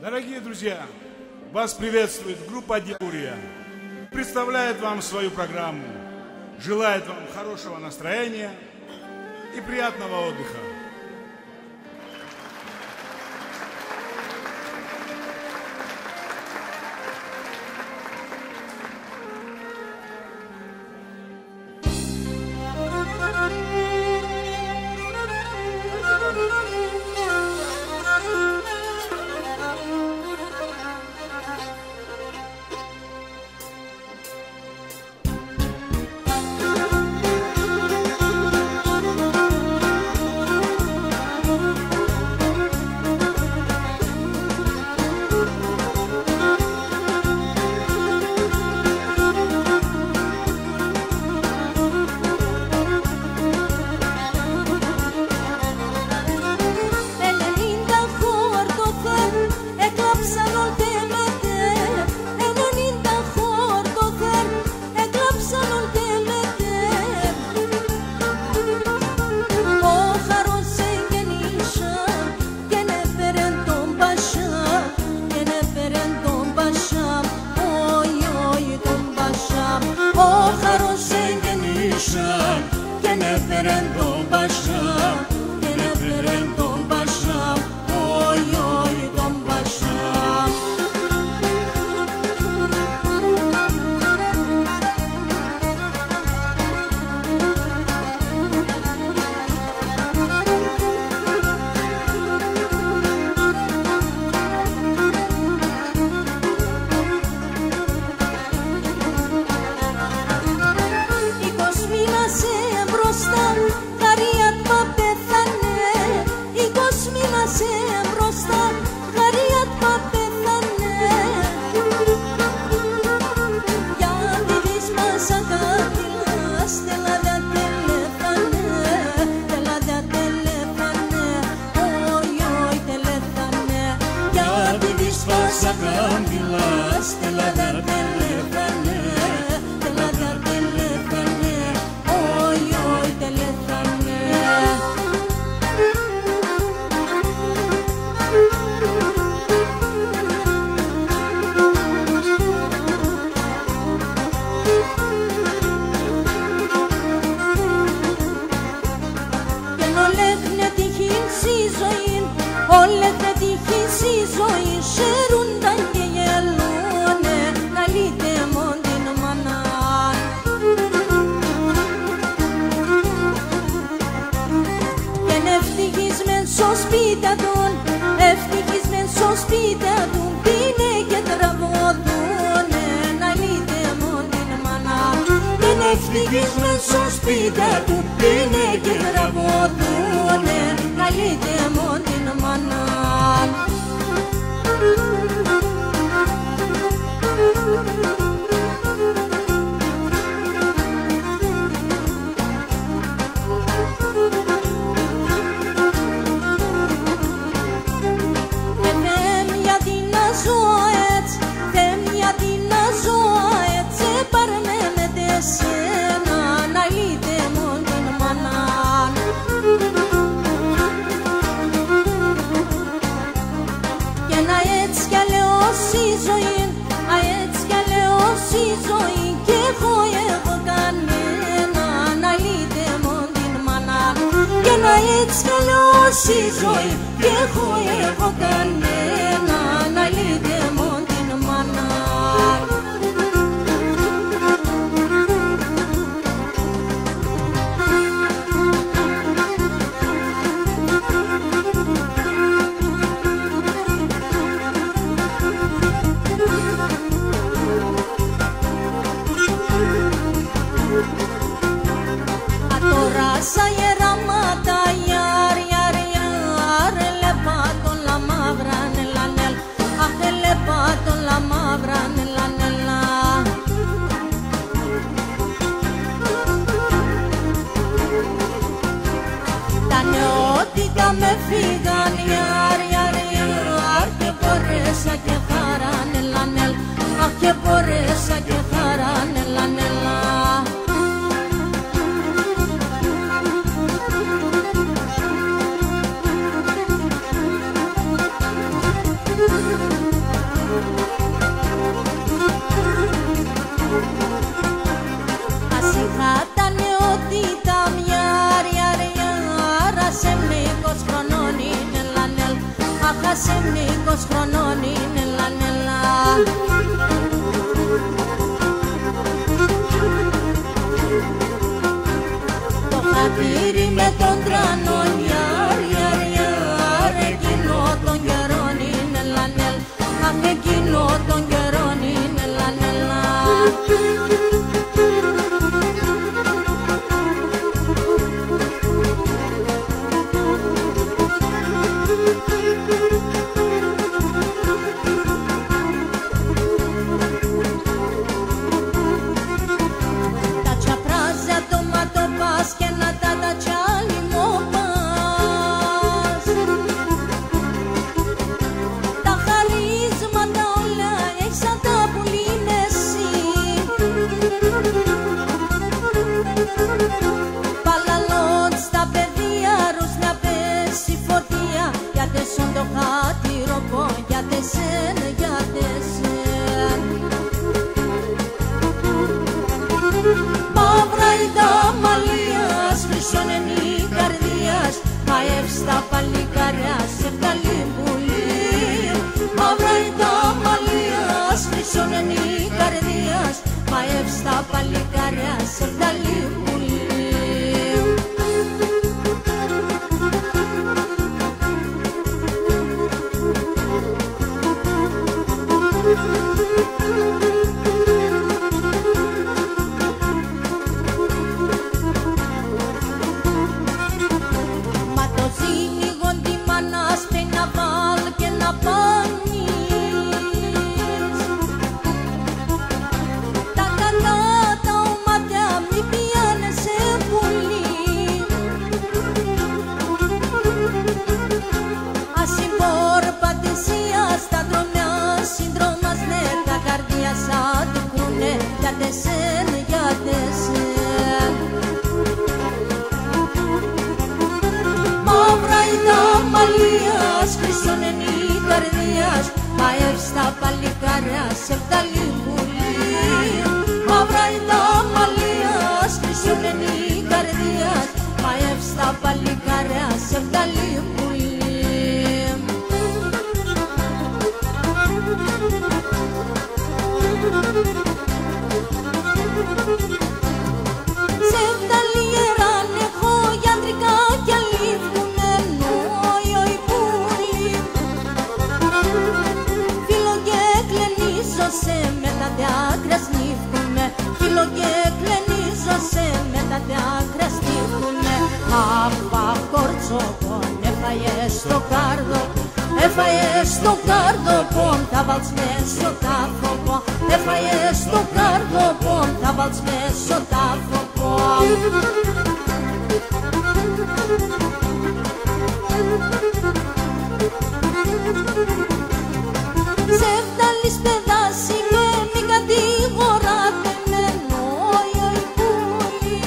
Дорогие друзья, вас приветствует группа «Дикурия». Представляет вам свою программу. Желает вам хорошего настроения и приятного отдыха. σε μήκος χρονών είναι λανέλα. Το χατήρι με τον τρανόν γιαρ, γιαρ, γιαρ, εκείνο των καιρών είναι λανέλ, αχ εκείνο των καιρών είναι λανέλα. Τα τσαπράζια το ματοπάς και να τα τσάλι μοπάς. Τα χαρίσματα όλα έχεις σαν τα πουλήν εσύ. Παλαλόν στα παιδεία ρους να πέσει φωτία. Για τεσόν το χάτηρο πω, για τεσέν, για τεσέν. Μαύρα η τα μαλλίας, χρυσόν εν η καρδίας, μαεύς τα παλικάρια σε φταλή πουλί. Μαύρα η τα μαλλίας, χρυσόν εν η καρδίας, μαεύς τα παλικάρια σε φταλή πουλί. Μα το ζήνιγον τη μανάς πρέπει να βάλ και να πάνεις. Τα καλά τα ομάτια μη πιάνεσαι πολύ. Ασυμπόρ πατησία στα δρομιά σύντρομας, ναι τα καρδιά σαν του κρούνε, για τεσέν, για τεσέν. Μαύρα η τα μαλλίας, χρυσόν εν η καρδίας, μαεύς τα παλικάρια σε φταλή πουλί. Μαύρα η τα μαλλίας, χρυσόν εν η καρδίας, μαεύς τα παλικάρια σε φταλή πουλί. Σε φταλή γεράν έχω γιατρικά κι αλήθουνε νόιο η πουλή. Φίλο και κλενίζωσε με τα διάκρα σνίφκουνε, φίλο και κλενίζωσε με τα διάκρα σνίφκουνε. Απα κορτσόπον έφαγε στο κάρδο, έφαγε στο κάρδο πον θα βάλεις μέσω τάφο πον. Έφαγε στο κάρδο πον θα βάλεις μέσω τάφο πον. Σε φτάλεις παιδάσει με μη κατηγοράτε με νόιο η πουλή.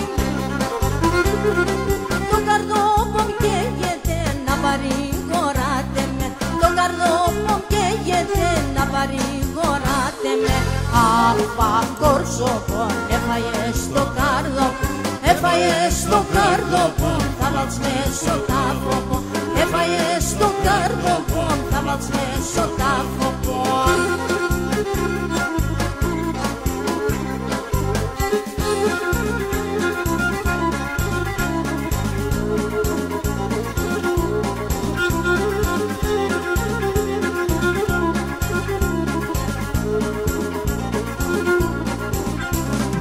Το καρδόπον καίγεται να παρηγοράτε με, το καρδόπον καίγεται να παρηγοράτε με. Απα κορσόπον έφαγε στο κάρδοπον, έφαγε στο κάρδοπον θα βάλεις μέσω τάφο. Έφαγε στο κάρδοπον θα βάλεις μέσω τάφο.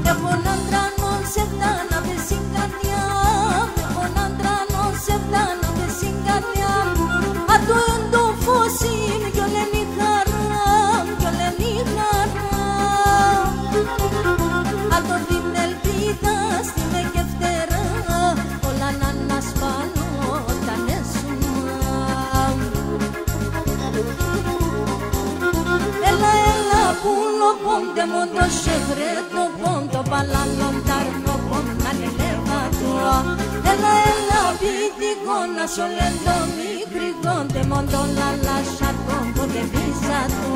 Έχω έναν τρανόν σε φτάνα με συγκαρδιά, έχω έναν τρανόν σε φτάνα με συγκαρδιά. Αν το έντο φως είναι κι όλεν η χαρά, κι όλεν η χαρά. Αν το την ελπίδα στείλε και φτερά, όλα να ανασπανόταν έσουμα. Έλα, έλα, πουλο πόντε μόντο σεχρέτο πόντο παλάλον τάρνο πόντα νελεύατο. Έλα, έλα, πίτικο να σολέντο μικρή κόντε μόντο λαλάσσατο πόντε βίζατο.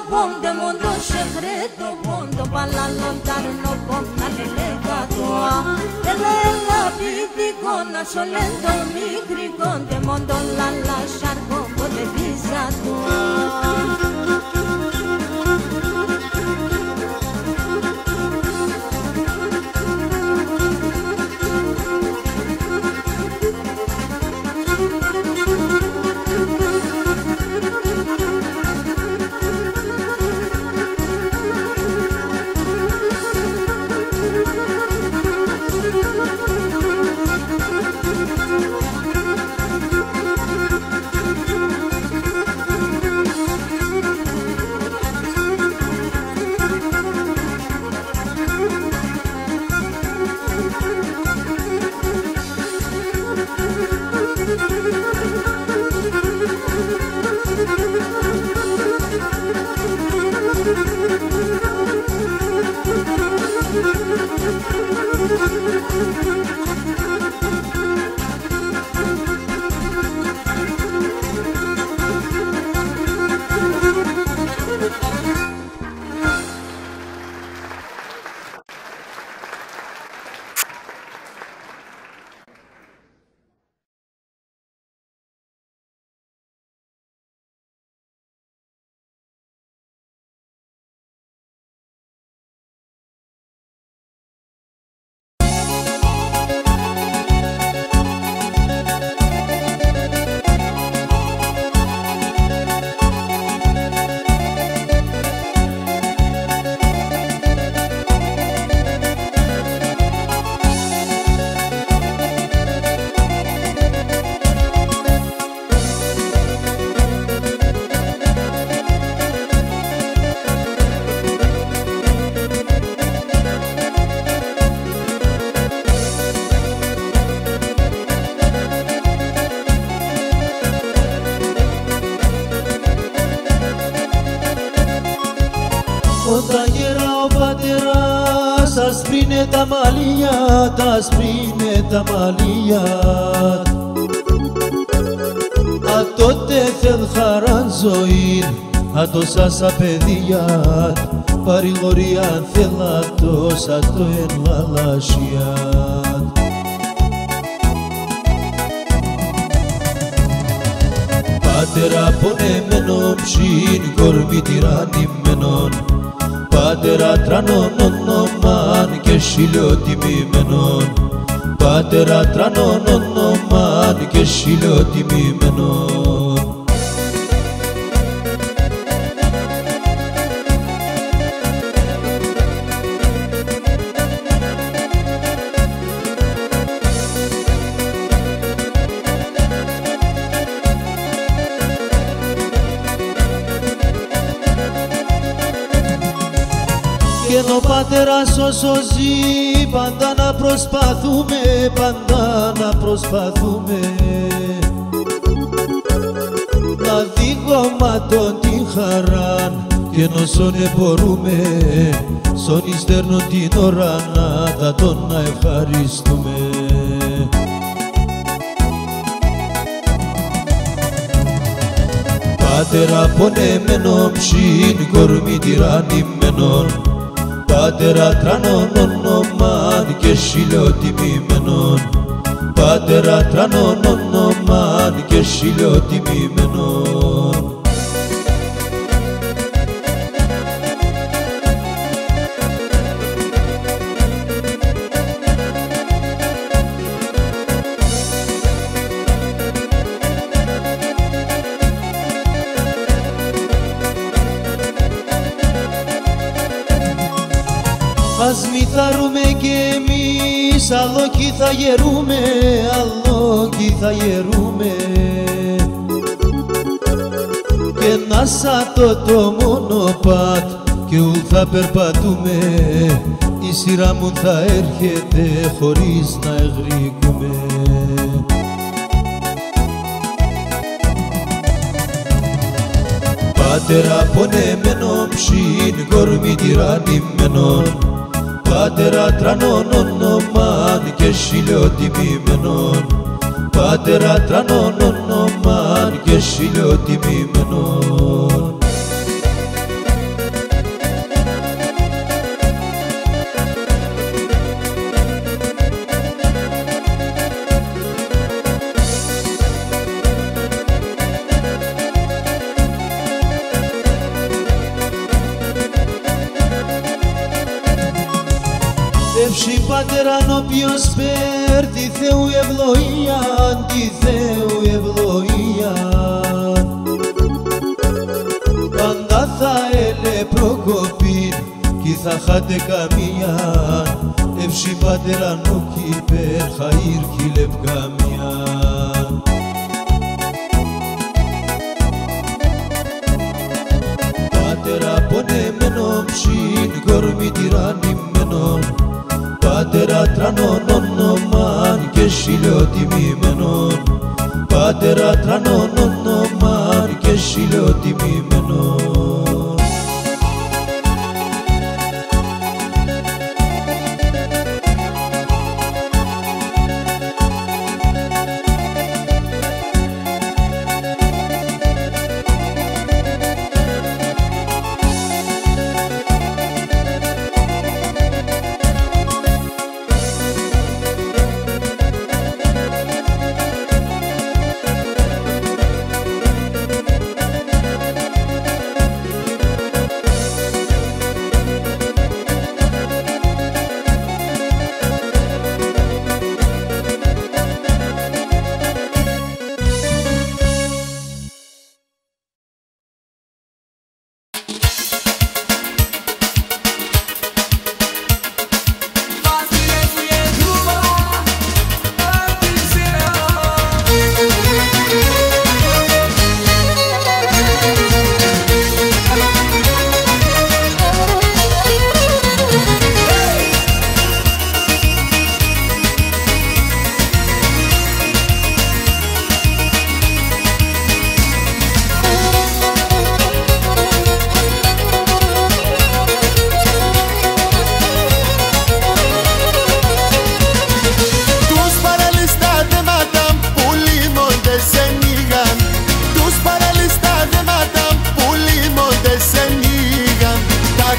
Ponte mondo segreto, ponto para lontano, ponta delegato. Ella piti con solento micri con te mondo la lasciar poco de visato. Όταν γέρα ο πατέρας τα σπρίνε τα μαλλιά, τα σπρίνε τα μαλλιά. Α τότε θέλ χαράν ζωήν, α τόσα σα παιδεία, παρηγορία θέλα τόσα το ενλαλασιά. Πατέρα πονεμένον ψήν, κορμί τυραννημένον, Πατέρα τρανών ονομάν και σιλιοτιμημένον, Πατέρα τρανών ονομάν και σιλιοτιμημένον. Και ο πατέρας όσο ζει πάντα να προσπαθούμε, πάντα να προσπαθούμε να δίγωματον την χαράν και ενώσον μπορούμε στον υστερνον την ώρα να τα τον να ευχαριστούμε. Πατέρα πονεμένον ψήν, κορμί τυραννημένον, Πατέρα τρανών ονομάν και σιλιοτιμημένον, Πατέρα τρανών ονομάν και σιλιοτιμημένον. Ας μη θαρούμε κι εμείς, αλλόκι θα γερούμε, αλλόκι θα γερούμε. Και να σαν το μονοπάτ και ου θα περπατούμε, η σειρά μου θα έρχεται χωρίς να εγρήγουμε. Πατέρα πονεμένον ψήν κορμί τυραννημένον, Πατέρα τρανών ονομάν και χιλιοτιμημένον, Πατέρα τρανών ονομάν και χιλιοτιμημένον. Εύση Πατέραν όποιος παίρνει Θεού ευλογίαν, τη Θεού ευλογίαν. Πάντα θα έλε προκοπήν κι θα χάτε καμίαν, εύση Πατέραν όκι πέρ χαΐρ χιλεπ καμίαν. Πατέρα πονεμένον ψήν κορμί τυραννημένον, Πατέρα τρανών ονομάν και χιλιοτιμημένον, Πατέρα τρανών ονομάν και χιλιοτιμημένον.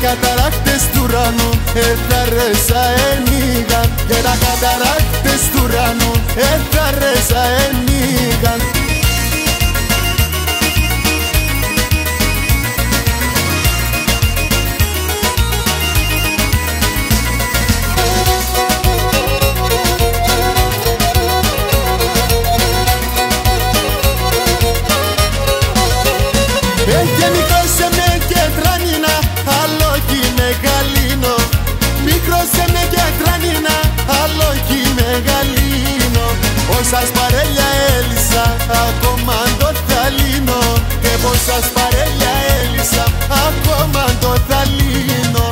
Καταράκτες του ουρανού έφταρεσα ενίγαν, και τα καταράκτες του ουρανού έφταρεσα ενίγαν. Γεννηθώσε με και τρανίνα, άλλο κι μεγαλύνω. Μικρός με και τρανίνα, άλλο κι μεγαλύνω. Όσας παρέλια έλυσα, ακόμα το θα λύνω. Και πόσας παρέλια έλυσα, ακόμα το θα λύνω.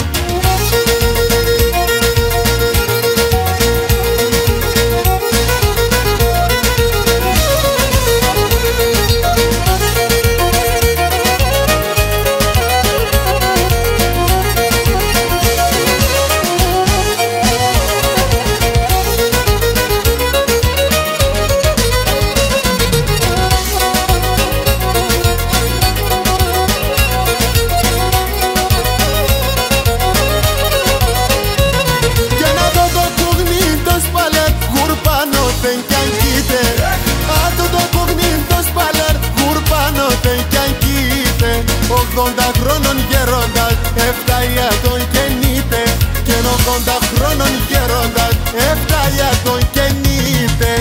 Ογδόντα χρόνων γέροντας, 7 ετών γεννείται. Κι εν 80 χρόνων γέροντας, 7 ετών γεννείται.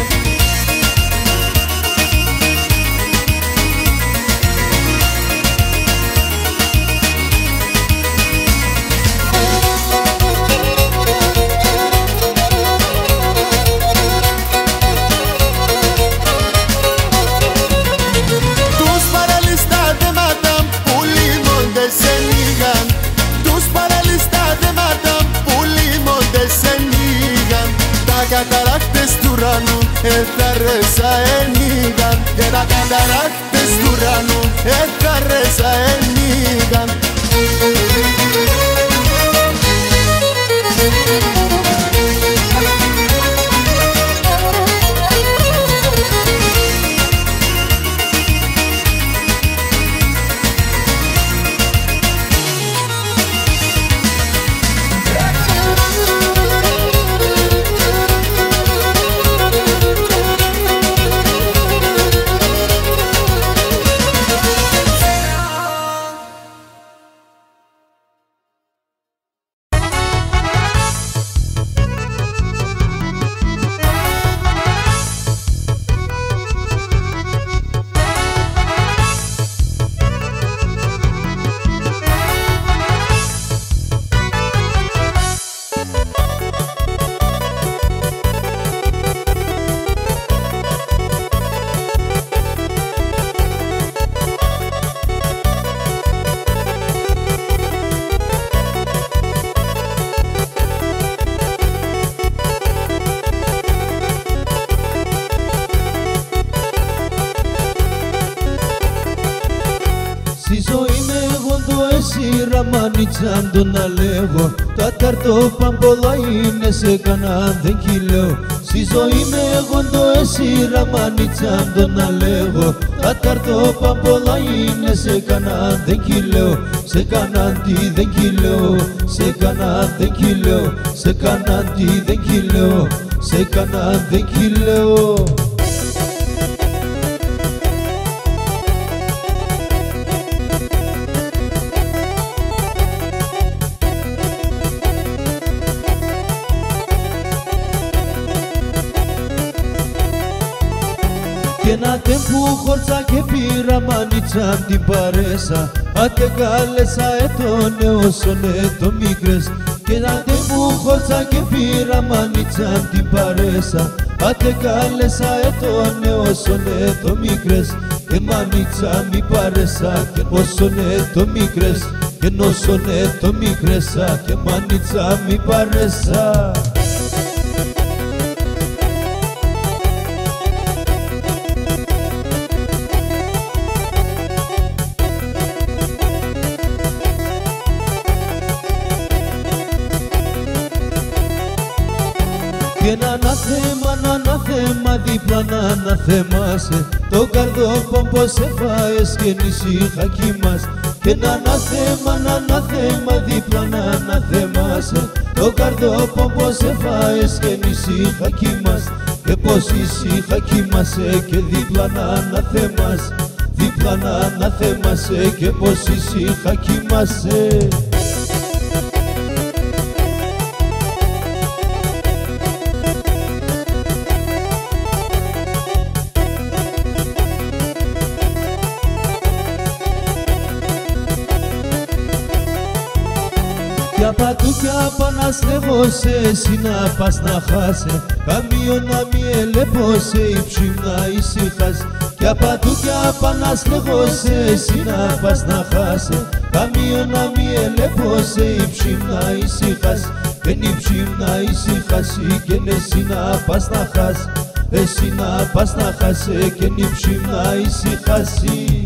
Καταράκτες του ουρανού έφταρεσα ενίγαν, και τα καταράκτες του ουρανού έφταρεσα ενίγαν. Στη ζωή με γόντο εσύ ραμανίτσαν το να λέγω. Τα καρτόπαν πολλά είναι σε κανέναν δεν κυλέω. Στη ζωή με γόντο εσύ ραμανίτσαν το να λέγω. Τα καρτόπαν πολλά είναι σε κανέναν δεν κυλέω. Σε κανέναν τι δεν κυλέω. Σε κανέναν δεν κυλέω. Σε κανέναν τι δεν κυλέω. Σε κανέναν δεν κυλέω. Και να τέμπου χόρτσα και πήρα μανίτσα την παρέσα. Άτε κάλεσα ετών αιώσον ετώ μικρές. Και να τέμπου χόρτσα και πήρα μανίτσα την παρέσα. Άτε κάλεσα ετών αιώσον ετώ μικρές. Και μανίτσα μη παρέσα και όσον ετώ μικρές. Και νόσον ετώ μικρέσα και μανίτσα μη παρέσα. Και ένα ανάθεμα δίπλα να αναθεμάσαι. Το καρδόπον πως σε φάες και νησίχα κοιμάς. Και ένα ανάθεμα δίπλα να αναθεμάσαι. Το καρδόπον πως σε φάες και νησίχα κοιμάς. Και πως ησύχα κοιμάσαι και δίπλα να αναθεμάς. Δίπλα να αναθεμάσαι και πως ησύχα κοιμάσαι. Για πατούκια παναστεύωσε εσύ να πας να χάσε. Καμίο να μη ελεπώσε υψή να ησυχάς. Για πατούκια παναστεύωσε εσύ να πας να χάσε. Καμίο να μη ελεπώσε υψή να ησυχάς. Εν υψή να ησυχάσει και εσύ να πας να χάσει. Εσύ να πας να χάσει και υψή να ησυχάσει.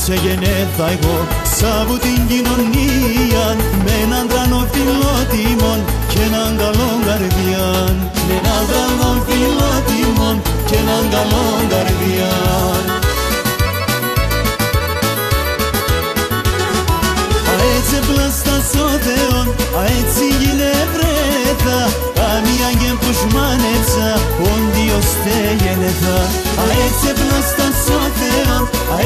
σε γενέθα εγώ σ' την κοινωνία με έναν τρανό φιλότιμον και έναν καλό καρδιάν, με έναν τρανό φιλότιμον και έναν καλό καρδιάν. Έτσι πλάστα στο Θεόν, έτσι γυνευρέθα, καμία και που σμάνεψα, όντιος τε γενεθά. Έτσι πλάστα στο Θεόν,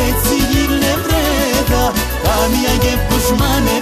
έτσι γυνευρέθα, καμία και που σμάνεψα,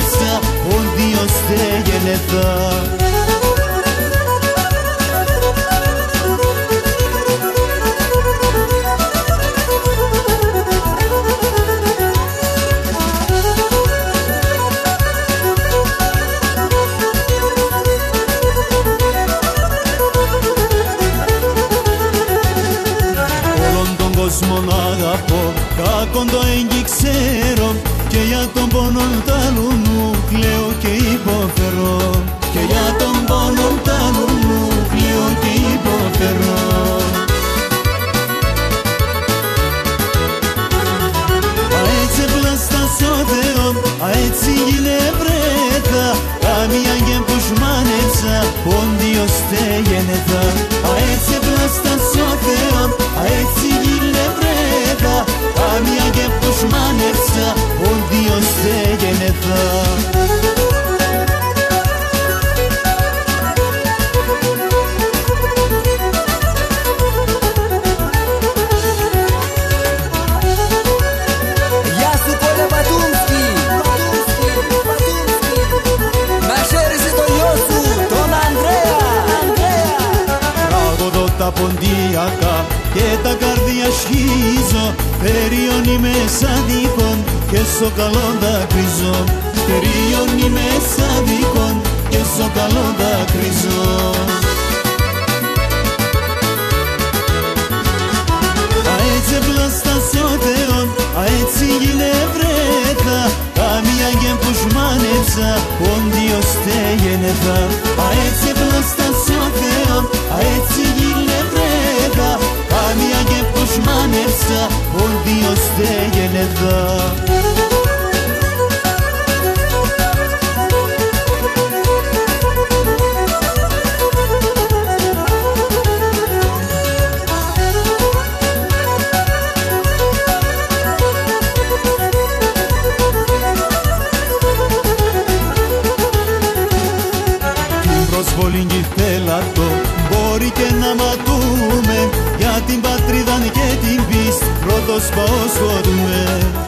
ξέρω, και για τον πόνο τ' άλλου μου κλαίω και υποφέρω, και για τον πόνο τ' άλλου μου κλαίω και υποφέρω. Αέτσι πλάστα σώθεον, αέτσι γυνευρέτα, καμία και που σμάνεψα, πόντιος τε γενεθά. Αέτσι πλάστα σώθεον, αέτσι γυνευρέτα, καμία και που σμάνεψα, πόντιος τε γενεθά. Τα ποντιακά και τα καρδιά σχίζω, περιώνει μέσα δίκον και στο καλό δακρυζώ, περιώνει μέσα δίκον και στο καλό δακρυζώ. Αέτσι πλάστα σώθεον, αέτσι γυνευρέτα, καμία και που σμάνεψα, πόντιος τε γενεθά. Αέτσι πλάστα σώθεον, αέτσι γυνευρέτα, καμία και που σμάνεψα, πόντιος τε γενεθά. Προσβολήν κι θέλατο, μπορεί και να ματούμε, για την πατρίδα και την πίστη πρώτος πάω σκοτούμε.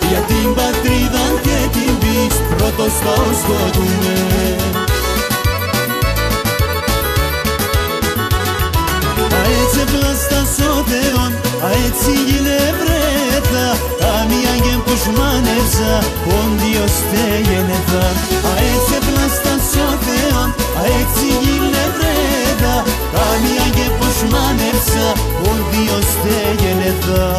Για την πατρίδα και την πίστη πρώτος πάω σκοτούμε. Αέτσι πλάστα σώθεον, αέτσι γυνευρέτα, καμία και που σμάνεψα, πόντιος τε γενεθά. Αέτσι πλάστα σώθεον, αέτσι γυνευρέτα, καμία και που σμάνεψα, πόντιος τε γενεθά.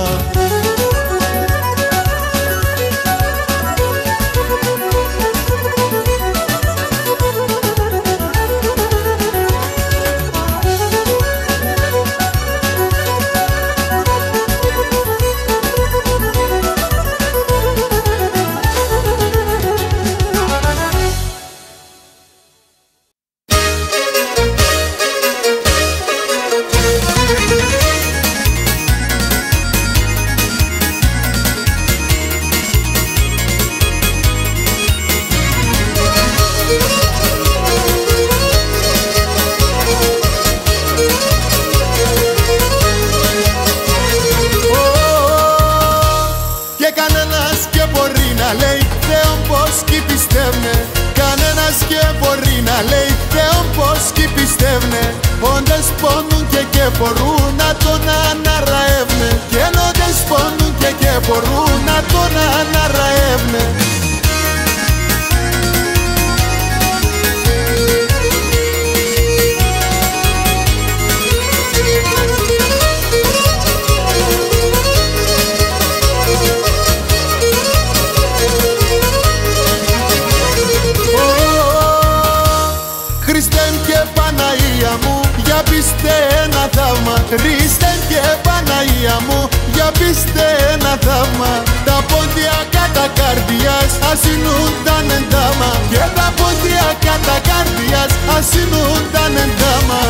Κανένας και μπορεί να λέει Θεόν πως κι πιστεύνε. Όντες πόνουν και μπορούν να τον αναραεύνε. Και όντες πόνουν και μπορούν να τον αναραεύνε. Για πείστε ένα θαύμα, Χριστέ και Παναγία μου, για πείστε ένα θαύμα. Τα πόντια κατά καρδιάς ασυνούνταν εντάμα, και τα πόντια κατά καρδιάς ασυνούνταν εντάμα.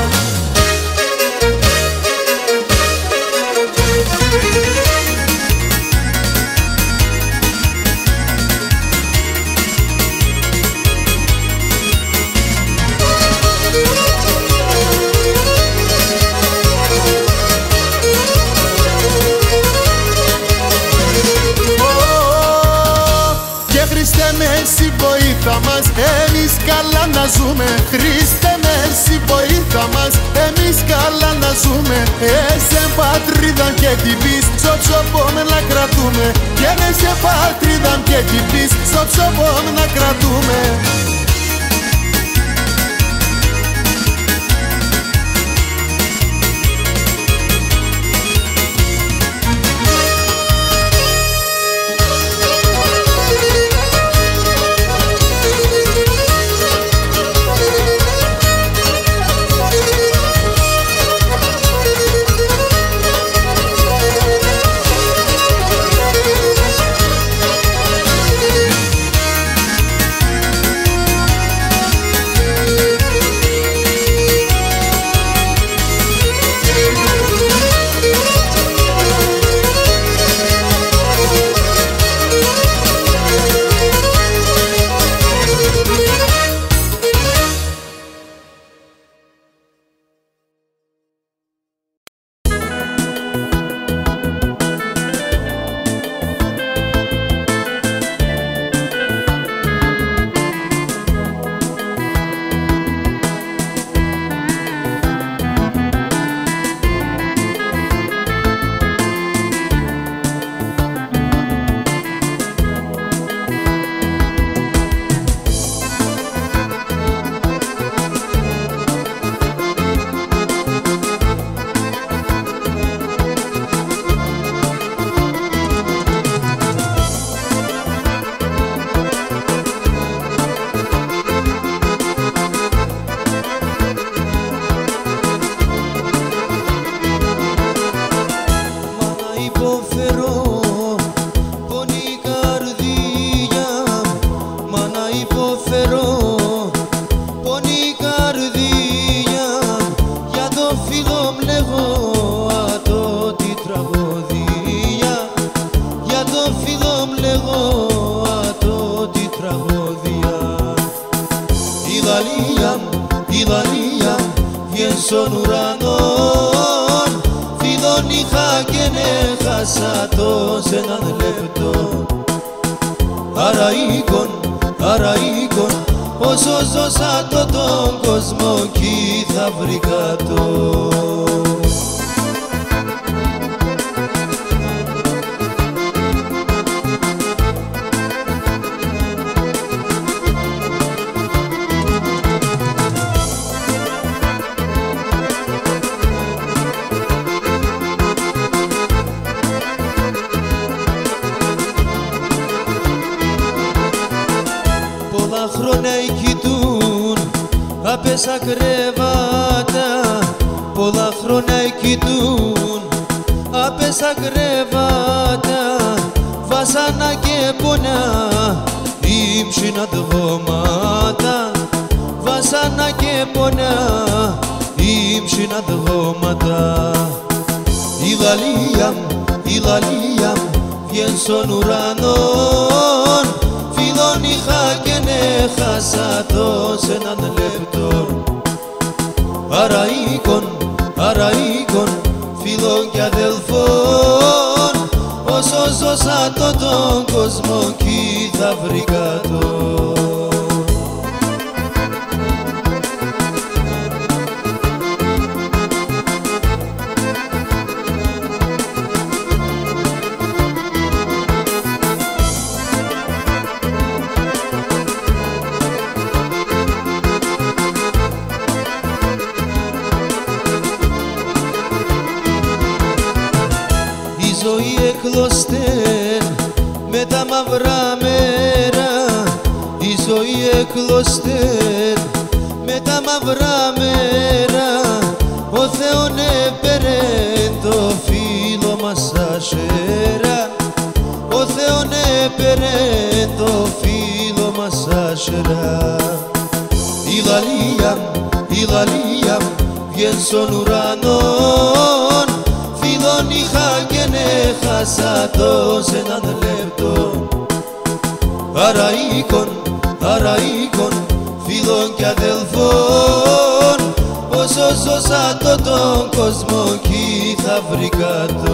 Χριστέ με εσύ βοήθα μας, εμείς καλά να ζούμε. Χριστέ με εσύ βοήθα μας, εμείς καλά να ζούμε. Εσέ πατρίδα και την πεις, στο ψωπό να κρατούμε. Και εσέ πατρίδα και την πεις, στο ψωπό να κρατούμε. στον ουρανόν. Φίλον είχα και έχασα το σε έναν λεπτό. Άρα οίκον, όσο ζώσα τον κόσμο κι θα βρήκα το. Πολλά χρόνια κοιτούν άπεσα κρεβάτα. Πολλά χρόνια κοιτούν άπεσα κρεβάτα. Βάσανα και πονιά ύψινα δγώματα. Βάσανα και πονιά ύψινα δγώματα. Η λαλία βγαίνει στον ουρανόν. Φίλον είχα και έχασα το σε έναν λεπτό. Άρα οίκον, φίλων και αδελφών, όσο ζώσα τον κόσμο κι θα βρήκα το. Η ζωή εκλωστέν με τα μαυρά μέρα. Η ζωή εκλωστέν με τα μαυρά μέρα. Ο Θεόν έπαιρε το φίλο μας άσερα. Ο Θεόν έπαιρε το φίλο μας άσερα. Η λαλία βγαίνει στον ουρανόν. Φίλον είχα και έχασα το σε έναν λεπτό. Άρα οίκον, φίλων και αδελφών, όσο ζώσα τον κόσμο κι θα βρήκα το.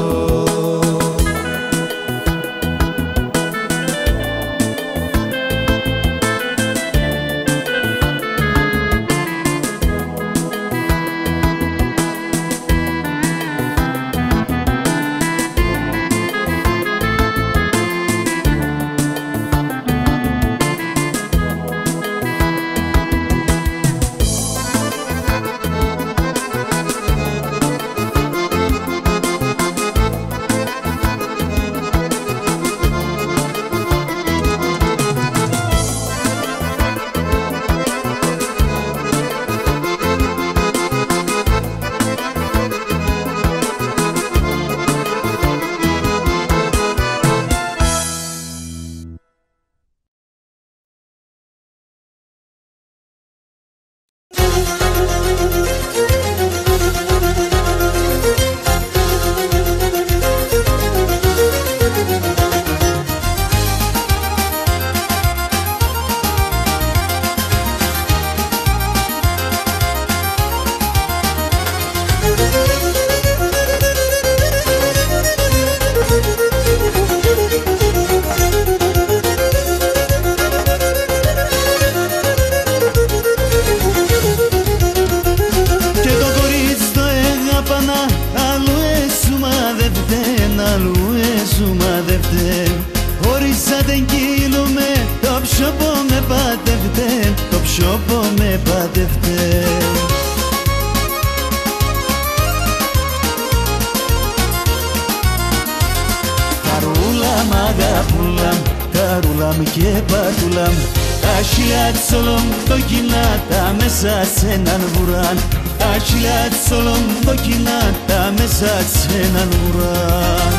Καρούλα και πατούλα μου, τα χιλιά της όλων το κοινάτα μέσα σε έναν βουράν. Τα χιλιά της όλων το κοινάτα μέσα σε έναν βουράν.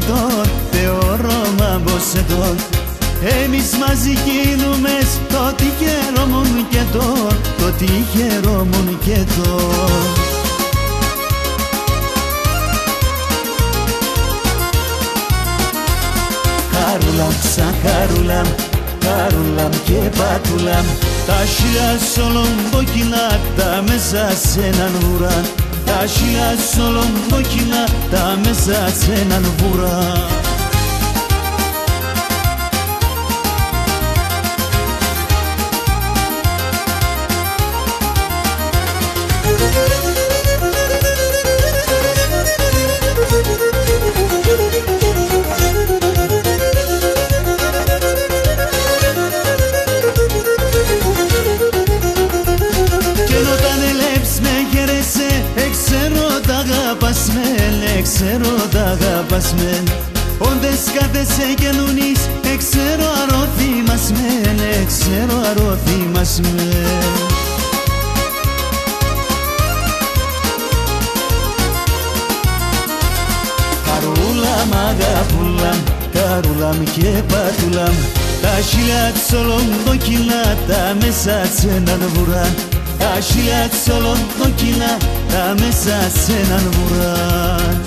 τον, θεωρώ πως τον. Εμείς μαζί γίνουμε το τι χαιρόμουν και το τι χαιρόμουν και Χαρούλαμ, σαν χαρούλαμ, χαρούλαμ και πατούλαμ, τα χίλια σ' όλον κόκκινα, τα μέσα σ' έναν βουράν. Τα χίλια σ' όλον κόκκινα, τα μέσα σ' έναν βουράν. Ξέρω τ' αγαπάς μεν, όντες κάθε σε καινούνις, ξέρω αρρώθημας μεν, ξέρω αρρώθημας μεν. Χαρούλαμ, αγαπούλαμ, καρούλαμ και πατούλαμ, τα χίλια της όλον κόκκινα, τα μέσα σ' έναν βουράν. Τα χίλια της όλον κόκκινα, τα μέσα σ' έναν βουράν.